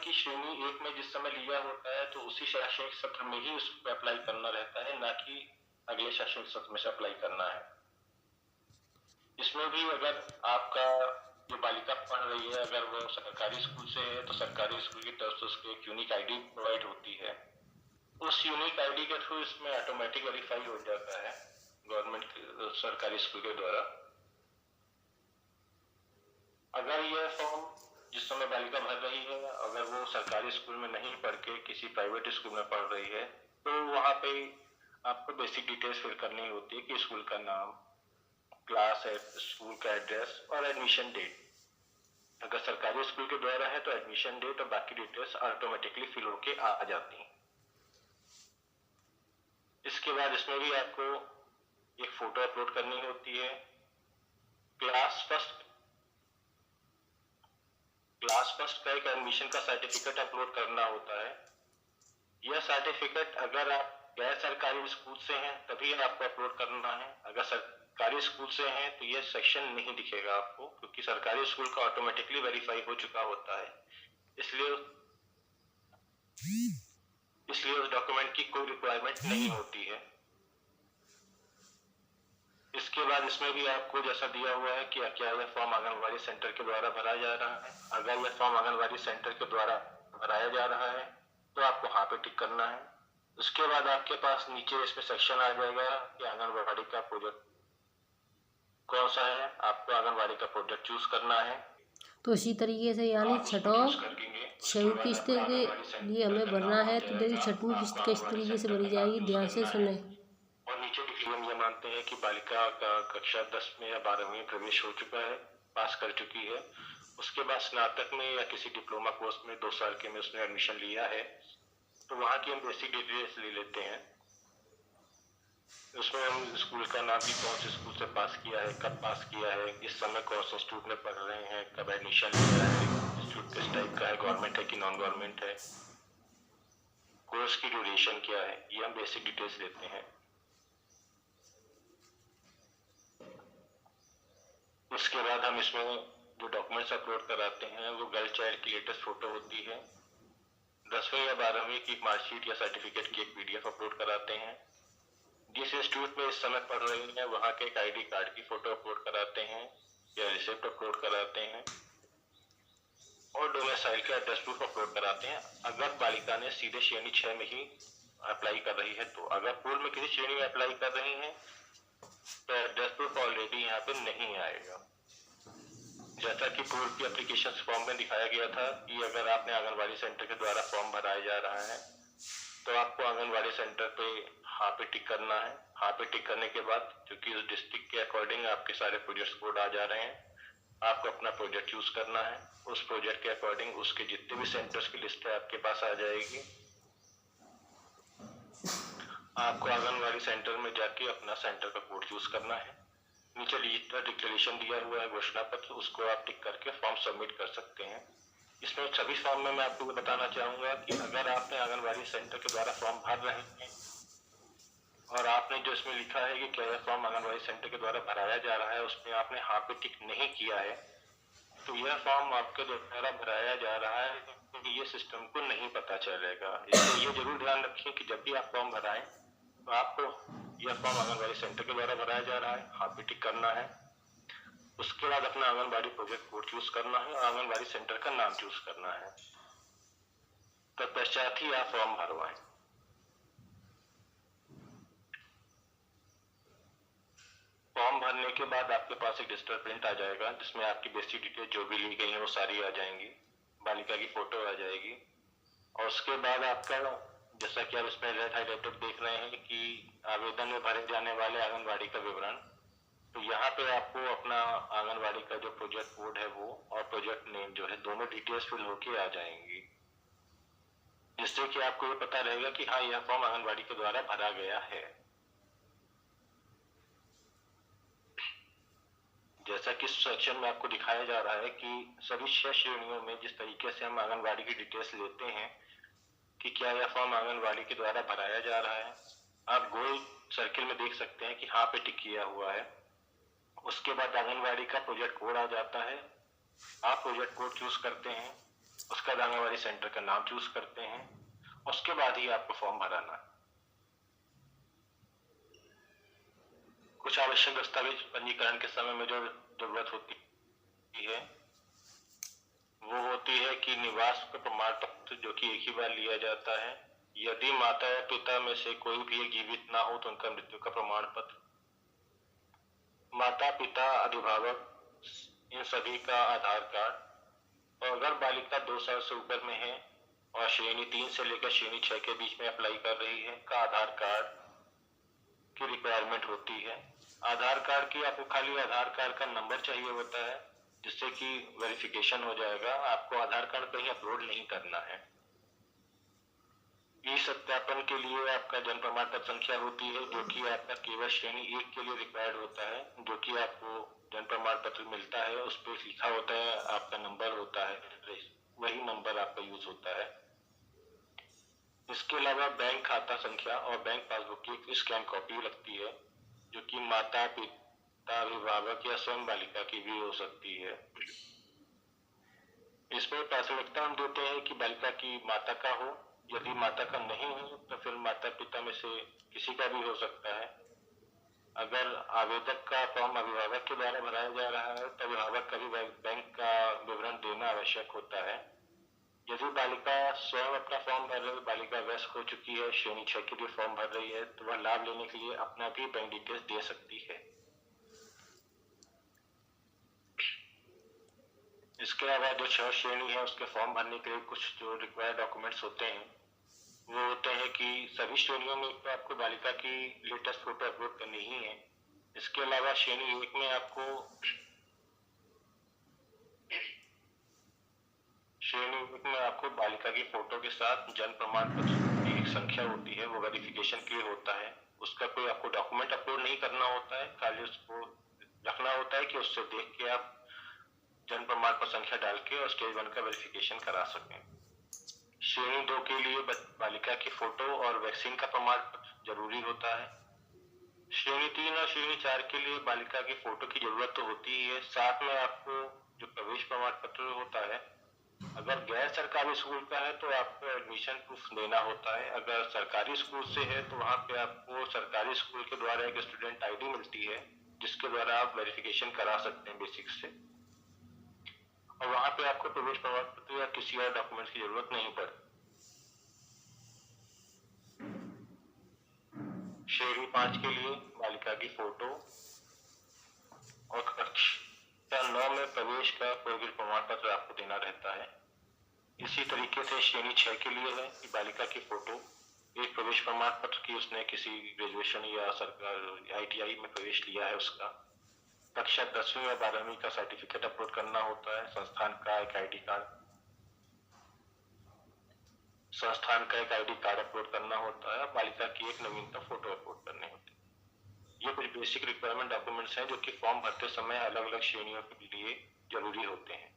की श्रेणी 1 में जिस समय लिया होता है तो उसी शैक्षणिक सत्र में ही उसको अप्लाई करना रहता है, ना कि अगले शैक्षणिक सत्र में से अप्लाई करना है। इसमें भी अगर आपका जो बालिका पढ़ रही है अगर वो सरकारी स्कूल से है तो सरकारी स्कूल की तरफ से उसको एक यूनिक आईडी प्रोवाइड होती है। उस यूनिक आईडी के थ्रू इसमें ऑटोमेटिक वेरीफाई हो जाता है गवर्नमेंट सरकारी स्कूल के द्वारा। अगर यह फॉर्म जिस समय बालिका भर रही है अगर वो सरकारी स्कूल में नहीं पढ़ के किसी प्राइवेट स्कूल में पढ़ रही है तो वहाँ पे आपको बेसिक डिटेल्स फिल करनी होती है कि स्कूल का नाम, क्लास है, स्कूल का एड्रेस और एडमिशन डेट। अगर सरकारी स्कूल के द्वारा है तो एडमिशन डेट और बाकी डिटेल्स ऑटोमेटिकली फिल होके आ जाती हैं। इसके बाद इसमें भी आपको एक फोटो अपलोड करनी होती है। क्लास फर्स्ट का एक एडमिशन का सर्टिफिकेट अपलोड करना होता है। यह सर्टिफिकेट अगर आप गैर सरकारी स्कूल से हैं तभी आपको अपलोड करना है। अगर सरकारी स्कूल से हैं तो यह सेक्शन नहीं दिखेगा आपको, क्योंकि सरकारी स्कूल का ऑटोमेटिकली वेरीफाई हो चुका होता है। इसलिए उस डॉक्यूमेंट की कोई रिक्वायरमेंट नहीं होती है। इसके बाद इसमें भी आपको जैसा दिया हुआ है कि क्या यह फॉर्म आंगनबाड़ी सेंटर के द्वारा भरा जा रहा है। अगर यह फॉर्म आंगनबाड़ी सेंटर के द्वारा भराया जा रहा है तो आपको हाँ पे टिक करना है। उसके बाद आपके पास नीचे इसमें सेक्शन आ जाएगा कि आंगनबाड़ी का प्रोजेक्ट कौन सा है। आपको आंगनबाड़ी का प्रोजेक्ट चूज करना है। तो इसी तरीके से यानी छठों किस्त के लिए हमें भरना है। तो देखिए छठवीं किस्त किस तरीके से भरी जाएगी, ध्यान से सुने। और नीचे हम ये मानते हैं कि बालिका का कक्षा 10 में या 12वीं प्रवेश हो चुका है, पास कर चुकी है। उसके बाद स्नातक में या किसी डिप्लोमा कोर्स में 2 साल के में उसने एडमिशन लिया है तो वहाँ की हम बेसिक डिटेल्स ले लेते हैं। उसमें हम स्कूल का नाम भी, कौन से स्कूल से पास किया है, कब पास किया है, इस समय कौन से इंस्टीट्यूट में पढ़ रहे हैं, कब एडमिशन लिया है, इंस्टीट्यूट किस टाइप का है, गवर्नमेंट है कि नॉन गवर्नमेंट है, कोर्स की ड्यूरेशन क्या है, ये हम बेसिक डिटेल्स लेते हैं। उसके बाद हम इसमें जो डॉक्यूमेंट्स अपलोड कराते हैं वो गर्ल चाइल्ड की लेटेस्ट फोटो होती है। 10वीं या 12वीं की मार्कशीट या सर्टिफिकेट की एक PDF अपलोड कराते हैं। जिस इंस्टीट्यूट में इस समय पढ़ रही हैं वहाँ के एक ID कार्ड की फोटो अपलोड कराते हैं या रिसिप्ट अपलोड कराते हैं और डोमिसाइल का एड्रेस प्रूफ अपलोड कराते हैं। अगर बालिका ने सीधे श्रेणी 6 में ही अप्लाई कर रही है तो। अगर पूर्व में किसी श्रेणी में अप्लाई कर रही है तो एड्रेस प्रूफ ऑलरेडी यहाँ पे नहीं आएगा। जैसा कि पूर्व की एप्लीकेशन फॉर्म में दिखाया गया था कि अगर आपने आंगनबाड़ी सेंटर के द्वारा फॉर्म भराया जा रहा है तो आपको आंगनबाड़ी सेंटर पे हाँ पे टिक करना है। हाँ पे टिक करने के बाद क्योंकि उस डिस्ट्रिक्ट के अकॉर्डिंग आपके सारे प्रोजेक्ट कोड आ जा रहे हैं, आपको अपना प्रोजेक्ट चूज करना है। उस प्रोजेक्ट के अकॉर्डिंग उसके जितने भी सेंटर्स की लिस्ट है आपके पास आ जाएगी। आपको आंगनबाड़ी सेंटर में जाके अपना सेंटर का कोड चूज करना है। नीचे डिक्लेरेशन दिया हुआ है, घोषणा पत्र, उसको आप टिक करके फॉर्म सबमिट कर सकते हैं। इसमें सभी फॉर्म में मैं आपको बताना चाहूंगा कि अगर आपने आंगनबाड़ी सेंटर के द्वारा फॉर्म भर रहे हैं और आपने जो इसमें लिखा है कि क्या यह फॉर्म आंगनबाड़ी सेंटर के द्वारा भराया जा रहा है उसमें आपने हाँ पे टिक नहीं किया है तो यह फॉर्म आपके द्वारा भराया जा रहा है तो ये सिस्टम को नहीं पता चलेगा। इसलिए ये जरूर ध्यान रखें कि जब भी आप फॉर्म भराएं तो आपको यह फॉर्म आंगनबाड़ी सेंटर के द्वारा भराया जा रहा है, हाँ पे टिक करना है। उसके बाद अपना आंगनबाड़ी प्रोजेक्ट कोड चूज करना है और आंगनबाड़ी सेंटर का नाम चूज करना है। तत्पश्चात ही आप फॉर्म भरवाएं। फॉर्म भरने के बाद आपके पास एक डिजिटल प्रिंट आ जाएगा जिसमें आपकी बेसिक डिटेल जो भी ली गई है वो सारी आ जाएंगी, बालिका की फोटो आ जाएगी और उसके बाद आपका, जैसा कि आप इसमें रेड हाइलाइटेड देख रहे हैं कि आवेदन में भरे जाने वाले आंगनबाड़ी का विवरण, तो यहाँ पे आपको अपना आंगनबाड़ी का जो प्रोजेक्ट कोड है वो और प्रोजेक्ट नेम जो है दोनों डिटेल्स फिल होके आ जाएंगी, जिससे कि आपको ये पता रहेगा कि हाँ यह फॉर्म आंगनबाड़ी के द्वारा भरा गया है। जैसा कि सेक्शन में आपको दिखाया जा रहा है कि सभी 6 श्रेणियों में जिस तरीके से हम आंगनबाड़ी की डिटेल्स लेते हैं कि क्या यह फॉर्म आंगनबाड़ी के द्वारा भराया जा रहा है, आप गोल सर्किल में देख सकते हैं कि हाँ पे टिक किया हुआ है। उसके बाद आंगनबाड़ी का प्रोजेक्ट कोड आ जाता है, आप प्रोजेक्ट कोड चूज करते हैं। उसके उसका आंगनबाड़ी सेंटर का नाम चूज करते हैं, उसके बाद ही आपको फॉर्म भराना है। कुछ आवश्यक दस्तावेज पंजीकरण के समय में जो जरूरत होती है वो होती है कि निवास का प्रमाण पत्र, जो कि एक ही बार लिया जाता है। यदि माता या पिता में से कोई भी जीवित ना हो तो उनका मृत्यु का प्रमाण पत्र। माता पिता अभिभावक इन सभी का आधार कार्ड, और अगर बालिका 2 साल से ऊपर में है और श्रेणी 3 से लेकर श्रेणी 6 के बीच में अप्लाई कर रही है का आधार कार्ड की रिक्वायरमेंट होती है। आधार कार्ड की आपको खाली आधार कार्ड का नंबर चाहिए होता है, जिससे कि वेरिफिकेशन हो जाएगा। आपको आधार कार्ड कहीं अपलोड नहीं करना है। ई सत्यापन के लिए आपका जन्म प्रमाण पत्र संख्या होती है, जो कि आपका केवल श्रेणी 1 के लिए रिक्वायर्ड होता है, जो कि आपको जन्म प्रमाण पत्र मिलता है, उस पर लिखा होता है, आपका नंबर होता है, वही नंबर आपका यूज होता है। इसके अलावा बैंक खाता संख्या और बैंक पासबुक की एक स्कैन कॉपी लगती है, जो कि माता पिता अभिभावक या स्वयं बालिका की भी हो सकती है। इसमें प्राथमिकता हम देते हैं कि बालिका की माता का हो। यदि माता का नहीं हो तो फिर माता पिता में से किसी का भी हो सकता है। अगर आवेदक का फॉर्म अभिभावक के द्वारा भराया जा रहा है तो अभिभावक का भी बैंक का विवरण देना आवश्यक होता है। यदि बालिका स्वयं अपना फॉर्म भर रही, बालिका वयस्क हो चुकी है, श्रेणी 6 के लिए फॉर्म भर रही है, तो वह लाभ लेने के लिए अपना भी बैंक डिटेल्स दे सकती है। इसके अलावा जो 6 श्रेणी है उसके फॉर्म भरने के लिए कुछ जो रिक्वायर्ड डॉक्यूमेंट्स होते हैं वो होते हैं कि सभी श्रेणियों में तो आपको बालिका की लेटेस्ट फोटो अपलोड करनी ही है। इसके अलावा श्रेणी 1 में आपको बालिका की फोटो के साथ जन्म प्रमाण पत्र की एक संख्या होती है, वो वेरिफिकेशन के लिए होता है। उसका कोई आपको डॉक्यूमेंट अपलोड नहीं करना होता है, खाली उसको रखना होता है कि उससे देख के आप जन्म प्रमाण पत्र संख्या डाल के और स्टेज 1 का वेरिफिकेशन करा सकें। श्रेणी 2 के लिए बालिका की फोटो और वैक्सीन का प्रमाण पत्र जरूरी होता है। श्रेणी 3 और श्रेणी 4 के लिए बालिका की फोटो की जरूरत तो होती ही है, साथ में आपको जो प्रवेश प्रमाण पत्र होता है, अगर गैर सरकारी स्कूल का है तो आपको एडमिशन प्रूफ देना होता है। अगर सरकारी स्कूल से है तो वहाँ पे आपको सरकारी स्कूल के द्वारा एक स्टूडेंट आईडी मिलती है, जिसके द्वारा आप वेरिफिकेशन करा सकते हैं बेसिक से, और वहाँ पे आपको प्रवेश प्रमाण पत्र या किसी और डॉक्यूमेंट की जरूरत नहीं पड़ती। श्रेणी 5 के लिए बालिका की फोटो और कक्षा 9 में प्रवेश का कोई प्रमाण पत्र आपको देना रहता है। इसी तरीके से श्रेणी 6 के लिए है कि बालिका की फोटो, एक प्रवेश प्रमाण पत्र की उसने किसी ग्रेजुएशन या सरकार ITI में प्रवेश लिया है उसका, कक्षा 10वीं या 12वीं का सर्टिफिकेट अपलोड करना होता है, संस्थान का एक ID कार्ड अपलोड करना होता है, बालिका की एक नवीनतम फोटो अपलोड करनी होती है। ये कुछ बेसिक रिक्वायरमेंट डॉक्यूमेंट्स हैं जो कि फॉर्म भरते समय अलग अलग श्रेणियों के लिए जरूरी होते हैं।